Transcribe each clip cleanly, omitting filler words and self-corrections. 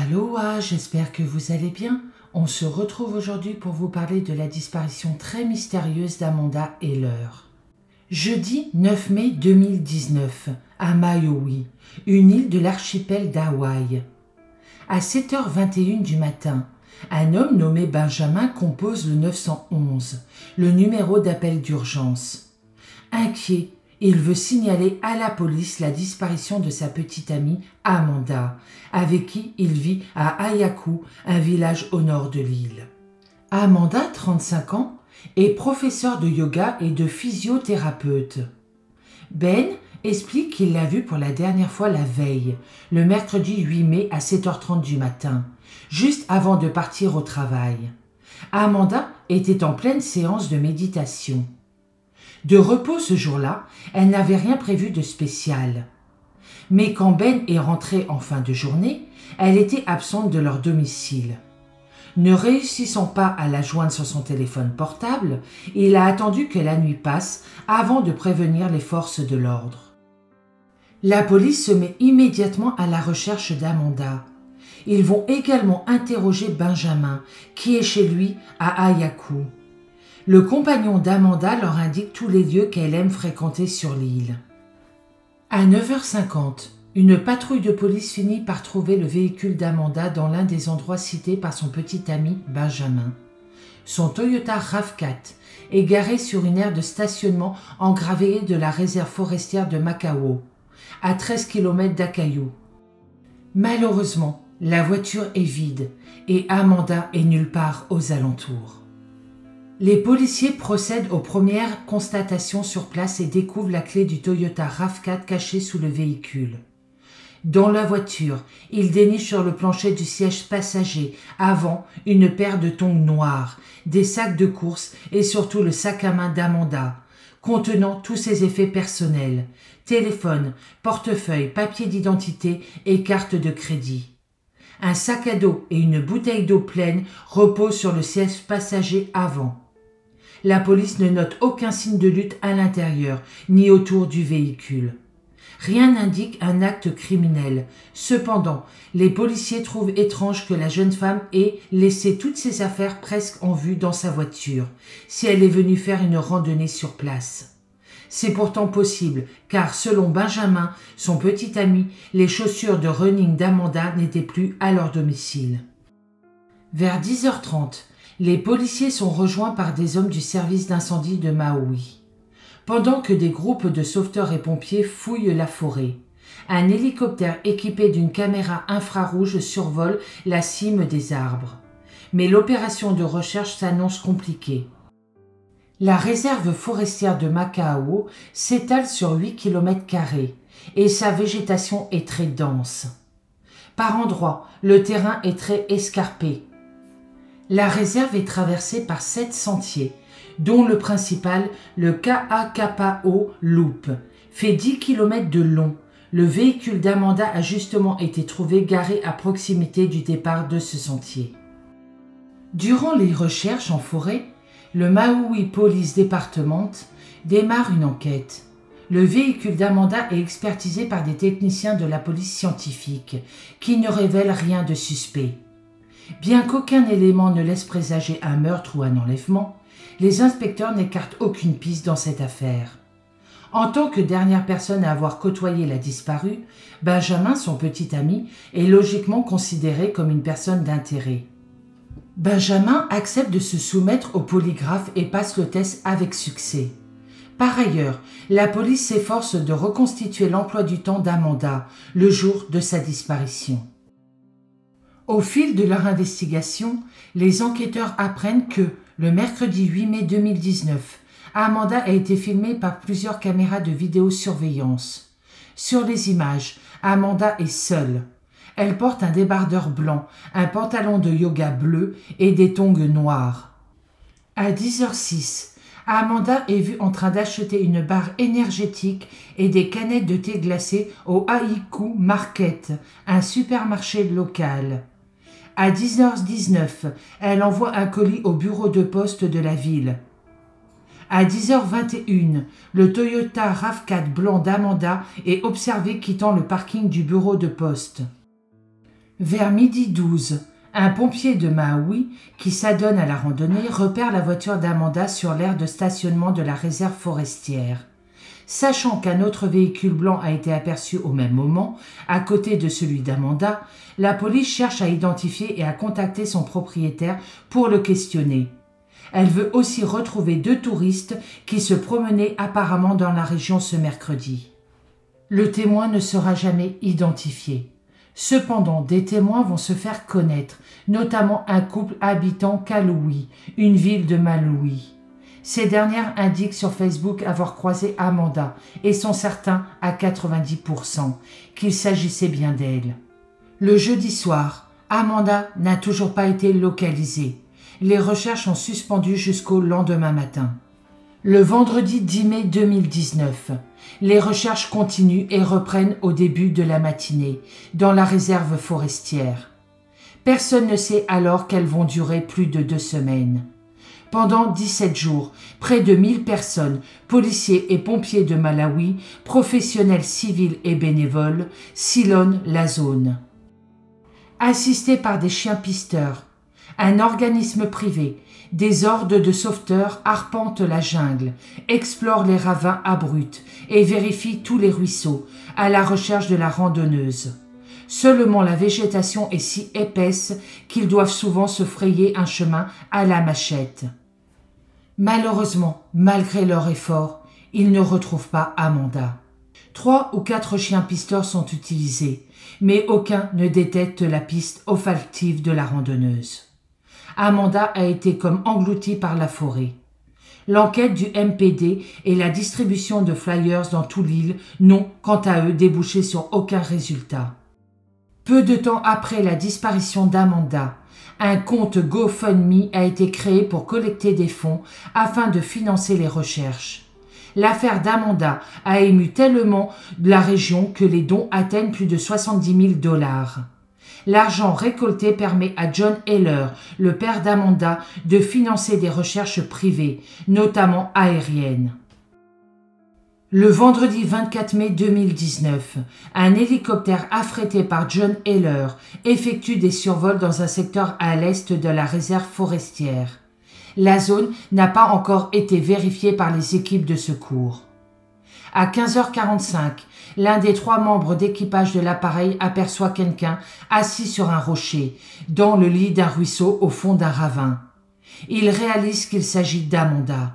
Aloha, j'espère que vous allez bien. On se retrouve aujourd'hui pour vous parler de la disparition très mystérieuse d'Amanda Heller. Jeudi 9 mai 2019, à Maui, une île de l'archipel d'Hawaï. À 7h21 du matin, un homme nommé Benjamin compose le 911, le numéro d'appel d'urgence. Inquiet, il veut signaler à la police la disparition de sa petite amie Amanda, avec qui il vit à Ayaku, un village au nord de l'île. Amanda, 35 ans, est professeure de yoga et de physiothérapeute. Ben explique qu'il l'a vue pour la dernière fois la veille, le mercredi 8 mai à 7h30 du matin, juste avant de partir au travail. Amanda était en pleine séance de méditation. De repos ce jour-là, elle n'avait rien prévu de spécial. Mais quand Ben est rentré en fin de journée, elle était absente de leur domicile. Ne réussissant pas à la joindre sur son téléphone portable, il a attendu que la nuit passe avant de prévenir les forces de l'ordre. La police se met immédiatement à la recherche d'Amanda. Ils vont également interroger Benjamin, qui est chez lui à Ayaku. Le compagnon d'Amanda leur indique tous les lieux qu'elle aime fréquenter sur l'île. À 9h50, une patrouille de police finit par trouver le véhicule d'Amanda dans l'un des endroits cités par son petit ami Benjamin. Son Toyota RAV4 est garé sur une aire de stationnement engravée de la réserve forestière de Makau, à 13 km d'Akayu. Malheureusement, la voiture est vide et Amanda est nulle part aux alentours. Les policiers procèdent aux premières constatations sur place et découvrent la clé du Toyota RAV4 cachée sous le véhicule. Dans la voiture, ils dénichent sur le plancher du siège passager avant une paire de tongs noirs, des sacs de course et surtout le sac à main d'Amanda, contenant tous ses effets personnels, téléphone, portefeuille, papier d'identité et carte de crédit. Un sac à dos et une bouteille d'eau pleine reposent sur le siège passager avant. La police ne note aucun signe de lutte à l'intérieur, ni autour du véhicule. Rien n'indique un acte criminel. Cependant, les policiers trouvent étrange que la jeune femme ait laissé toutes ses affaires presque en vue dans sa voiture, si elle est venue faire une randonnée sur place. C'est pourtant possible, car selon Benjamin, son petit ami, les chaussures de running d'Amanda n'étaient plus à leur domicile. Vers 10h30, les policiers sont rejoints par des hommes du service d'incendie de Maui. Pendant que des groupes de sauveteurs et pompiers fouillent la forêt, un hélicoptère équipé d'une caméra infrarouge survole la cime des arbres. Mais l'opération de recherche s'annonce compliquée. La réserve forestière de Makau s'étale sur 8 km² et sa végétation est très dense. Par endroits, le terrain est très escarpé. La réserve est traversée par 7 sentiers, dont le principal, le Ka'akapa'o Loop, fait 10 km de long. Le véhicule d'Amanda a justement été trouvé garé à proximité du départ de ce sentier. Durant les recherches en forêt, le Maui Police Department démarre une enquête. Le véhicule d'Amanda est expertisé par des techniciens de la police scientifique, qui ne révèlent rien de suspect. Bien qu'aucun élément ne laisse présager un meurtre ou un enlèvement, les inspecteurs n'écartent aucune piste dans cette affaire. En tant que dernière personne à avoir côtoyé la disparue, Benjamin, son petit ami, est logiquement considéré comme une personne d'intérêt. Benjamin accepte de se soumettre au polygraphe et passe le test avec succès. Par ailleurs, la police s'efforce de reconstituer l'emploi du temps d'Amanda le jour de sa disparition. Au fil de leur investigation, les enquêteurs apprennent que, le mercredi 8 mai 2019, Amanda a été filmée par plusieurs caméras de vidéosurveillance. Sur les images, Amanda est seule. Elle porte un débardeur blanc, un pantalon de yoga bleu et des tongs noirs. À 10h06, Amanda est vue en train d'acheter une barre énergétique et des canettes de thé glacé au Haiku Market, un supermarché local. À 10h19, elle envoie un colis au bureau de poste de la ville. À 10h21, le Toyota RAV4 blanc d'Amanda est observé quittant le parking du bureau de poste. Vers 12h12, un pompier de Maui, qui s'adonne à la randonnée, repère la voiture d'Amanda sur l'aire de stationnement de la réserve forestière. Sachant qu'un autre véhicule blanc a été aperçu au même moment, à côté de celui d'Amanda, la police cherche à identifier et à contacter son propriétaire pour le questionner. Elle veut aussi retrouver 2 touristes qui se promenaient apparemment dans la région ce mercredi. Le témoin ne sera jamais identifié. Cependant, des témoins vont se faire connaître, notamment un couple habitant Kalouï, une ville de Malouï. Ces dernières indiquent sur Facebook avoir croisé Amanda et sont certains à 90% qu'il s'agissait bien d'elle. Le jeudi soir, Amanda n'a toujours pas été localisée. Les recherches sont suspendues jusqu'au lendemain matin. Le vendredi 10 mai 2019, les recherches continuent et reprennent au début de la matinée, dans la réserve forestière. Personne ne sait alors qu'elles vont durer plus de 2 semaines. Pendant 17 jours, près de 1000 personnes, policiers et pompiers de Malawi, professionnels civils et bénévoles, sillonnent la zone. Assistés par des chiens pisteurs, un organisme privé, des hordes de sauveteurs arpentent la jungle, explorent les ravins abrupts et vérifient tous les ruisseaux, à la recherche de la randonneuse. Seulement la végétation est si épaisse qu'ils doivent souvent se frayer un chemin à la machette. Malheureusement, malgré leur effort, ils ne retrouvent pas Amanda. 3 ou 4 chiens pisteurs sont utilisés, mais aucun ne détecte la piste olfactive de la randonneuse. Amanda a été comme engloutie par la forêt. L'enquête du MPD et la distribution de flyers dans toute l'île n'ont, quant à eux, débouché sur aucun résultat. Peu de temps après la disparition d'Amanda, un compte GoFundMe a été créé pour collecter des fonds afin de financer les recherches. L'affaire d'Amanda a ému tellement la région que les dons atteignent plus de 70 000 $. L'argent récolté permet à John Heller, le père d'Amanda, de financer des recherches privées, notamment aériennes. Le vendredi 24 mai 2019, un hélicoptère affrété par John Heller effectue des survols dans un secteur à l'est de la réserve forestière. La zone n'a pas encore été vérifiée par les équipes de secours. À 15h45, l'un des 3 membres d'équipage de l'appareil aperçoit quelqu'un assis sur un rocher, dans le lit d'un ruisseau au fond d'un ravin. Il réalise qu'il s'agit d'Amanda.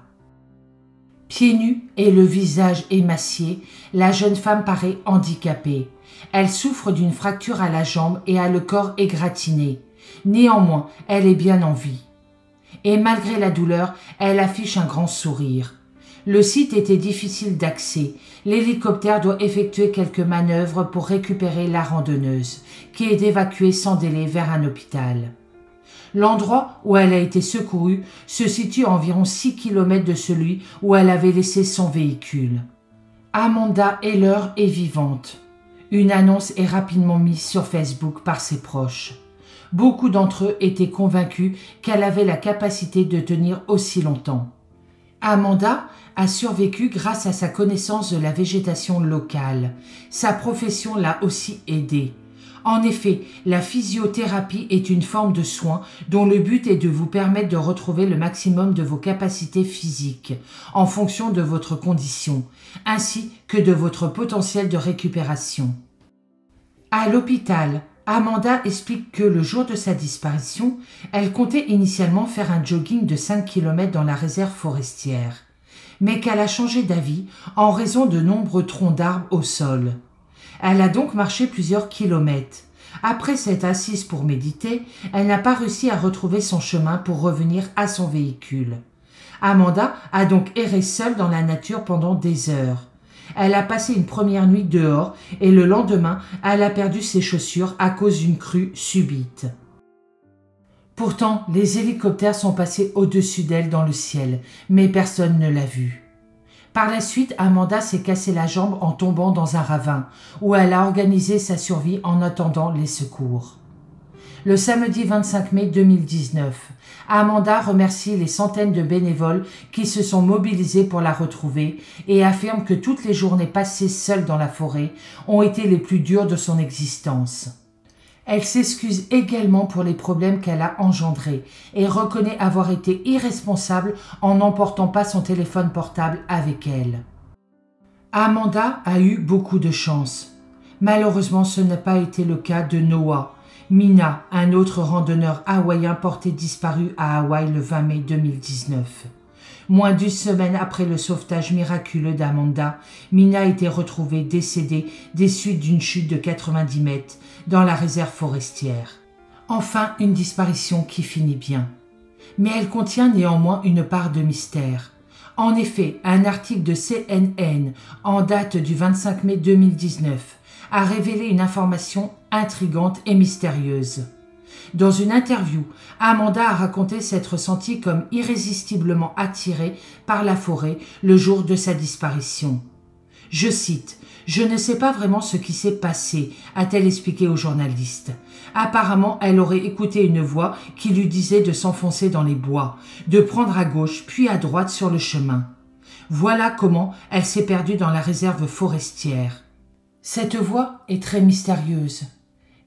Pieds nus et le visage émacié, la jeune femme paraît handicapée. Elle souffre d'une fracture à la jambe et a le corps égratigné. Néanmoins, elle est bien en vie. Et malgré la douleur, elle affiche un grand sourire. Le site était difficile d'accès. L'hélicoptère doit effectuer quelques manœuvres pour récupérer la randonneuse, qui est évacuée sans délai vers un hôpital. L'endroit où elle a été secourue se situe à environ 6 km de celui où elle avait laissé son véhicule. Amanda Heller est vivante. Une annonce est rapidement mise sur Facebook par ses proches. Beaucoup d'entre eux étaient convaincus qu'elle avait la capacité de tenir aussi longtemps. Amanda a survécu grâce à sa connaissance de la végétation locale. Sa profession l'a aussi aidée. En effet, la physiothérapie est une forme de soin dont le but est de vous permettre de retrouver le maximum de vos capacités physiques en fonction de votre condition, ainsi que de votre potentiel de récupération. À l'hôpital, Amanda explique que le jour de sa disparition, elle comptait initialement faire un jogging de 5 km dans la réserve forestière, mais qu'elle a changé d'avis en raison de nombreux troncs d'arbres au sol. Elle a donc marché plusieurs kilomètres. Après s'être assise pour méditer, elle n'a pas réussi à retrouver son chemin pour revenir à son véhicule. Amanda a donc erré seule dans la nature pendant des heures. Elle a passé une première nuit dehors et le lendemain, elle a perdu ses chaussures à cause d'une crue subite. Pourtant, les hélicoptères sont passés au-dessus d'elle dans le ciel, mais personne ne l'a vue. Par la suite, Amanda s'est cassé la jambe en tombant dans un ravin, où elle a organisé sa survie en attendant les secours. Le samedi 25 mai 2019, Amanda remercie les centaines de bénévoles qui se sont mobilisés pour la retrouver et affirme que toutes les journées passées seule dans la forêt ont été les plus dures de son existence. Elle s'excuse également pour les problèmes qu'elle a engendrés et reconnaît avoir été irresponsable en n'emportant pas son téléphone portable avec elle. Amanda a eu beaucoup de chance. Malheureusement, ce n'a pas été le cas de Noah, Mina, un autre randonneur hawaïen porté disparu à Hawaï le 20 mai 2019. Moins d'une semaine après le sauvetage miraculeux d'Amanda, Mina a été retrouvée décédée des suites d'une chute de 90 mètres dans la réserve forestière. Enfin, une disparition qui finit bien. Mais elle contient néanmoins une part de mystère. En effet, un article de CNN en date du 25 mai 2019 a révélé une information intrigante et mystérieuse. Dans une interview, Amanda a raconté s'être sentie comme irrésistiblement attirée par la forêt le jour de sa disparition. Je cite « Je ne sais pas vraiment ce qui s'est passé », a-t-elle expliqué aux journalistes. Apparemment, elle aurait écouté une voix qui lui disait de s'enfoncer dans les bois, de prendre à gauche puis à droite sur le chemin. Voilà comment elle s'est perdue dans la réserve forestière. Cette voix est très mystérieuse,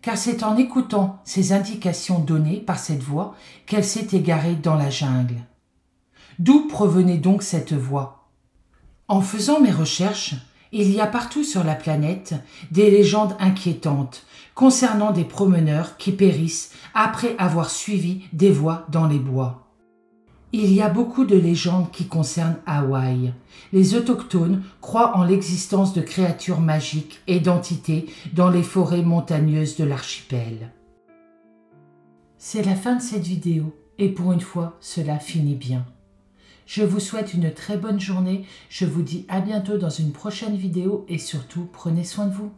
car c'est en écoutant ces indications données par cette voix qu'elle s'est égarée dans la jungle. D'où provenait donc cette voix? En faisant mes recherches, il y a partout sur la planète des légendes inquiétantes concernant des promeneurs qui périssent après avoir suivi des voies dans les bois. Il y a beaucoup de légendes qui concernent Hawaï. Les autochtones croient en l'existence de créatures magiques et d'entités dans les forêts montagneuses de l'archipel. C'est la fin de cette vidéo et pour une fois, cela finit bien. Je vous souhaite une très bonne journée, je vous dis à bientôt dans une prochaine vidéo et surtout prenez soin de vous.